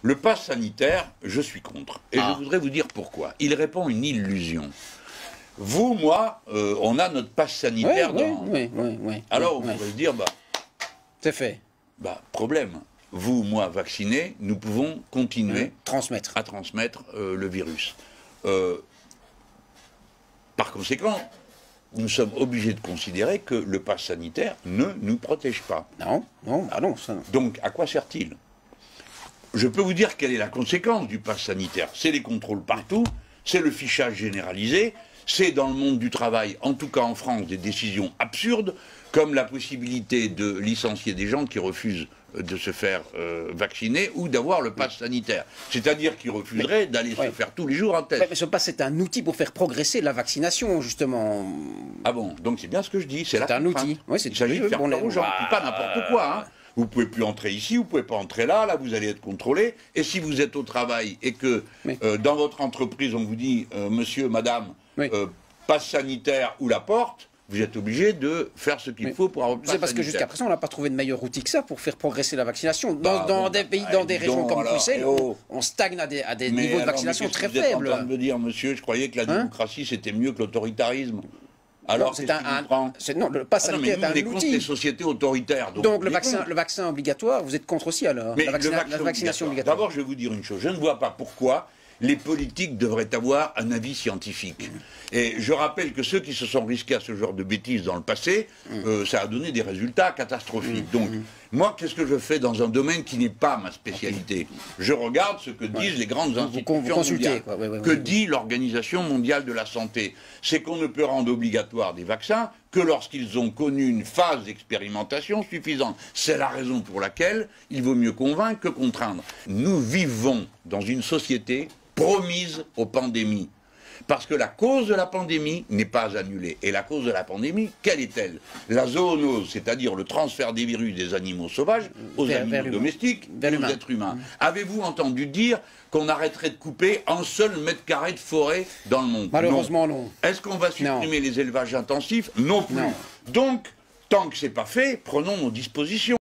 Le pass sanitaire, je suis contre. Et je voudrais vous dire pourquoi. Il répond à une illusion. Vous, moi, on a notre passe sanitaire Oui. Alors, vous pouvez se dire, c'est fait. Problème. Vous, moi, vaccinés, nous pouvons continuer à transmettre le virus. Par conséquent, nous sommes obligés de considérer que le pass sanitaire ne nous protège pas. Non, ça non. Donc, à quoi sert-il? Je peux vous dire quelle est la conséquence du pass sanitaire. C'est les contrôles partout, c'est le fichage généralisé, c'est dans le monde du travail, en tout cas en France, des décisions absurdes, comme la possibilité de licencier des gens qui refusent de se faire vacciner ou d'avoir le pass sanitaire. C'est-à-dire qu'ils refuseraient d'aller se faire tous les jours un test. Mais ce pass, c'est un outil pour faire progresser la vaccination, justement. Ah bon, donc c'est bien ce que je dis. C'est un outil. Il s'agit de faire peur aux gens, pas n'importe quoi. Hein. Vous ne pouvez plus entrer ici, vous ne pouvez pas entrer là, là vous allez être contrôlé. Et si vous êtes au travail et que dans votre entreprise on vous dit monsieur, madame, passe sanitaire ou la porte, vous êtes obligé de faire ce qu'il faut pour avoir le passe sanitaire. C'est parce que jusqu'à présent on n'a pas trouvé de meilleur outil que ça pour faire progresser la vaccination. Dans des pays, dans des régions comme Bruxelles, on stagne à des niveaux de vaccination très faibles. Vous êtes en train de me dire, monsieur, je croyais que la démocratie c'était mieux que l'autoritarisme. Alors, non, le pass sanitaire est un outil. On est contre les sociétés autoritaires. Donc le vaccin obligatoire, vous êtes contre aussi alors? Mais la vaccination obligatoire. D'abord, je vais vous dire une chose. Je ne vois pas pourquoi les politiques devraient avoir un avis scientifique. Et je rappelle que ceux qui se sont risqués à ce genre de bêtises dans le passé, ça a donné des résultats catastrophiques. Donc, moi, qu'est-ce que je fais dans un domaine qui n'est pas ma spécialité? Je regarde ce que disent les grandes institutions mondiales. Que dit l'Organisation mondiale de la santé? C'est qu'on ne peut rendre obligatoire des vaccins que lorsqu'ils ont connu une phase d'expérimentation suffisante. C'est la raison pour laquelle il vaut mieux convaincre que contraindre. Nous vivons dans une société promise aux pandémies. Parce que la cause de la pandémie n'est pas annulée. Et la cause de la pandémie, quelle est-elle? La zoonose, c'est-à-dire le transfert des virus des animaux sauvages aux animaux domestiques et aux êtres humains. Avez-vous entendu dire qu'on arrêterait de couper un seul mètre carré de forêt dans le monde? Malheureusement, non. Est-ce qu'on va supprimer les élevages intensifs? Non plus. Donc, tant que ce n'est pas fait, prenons nos dispositions.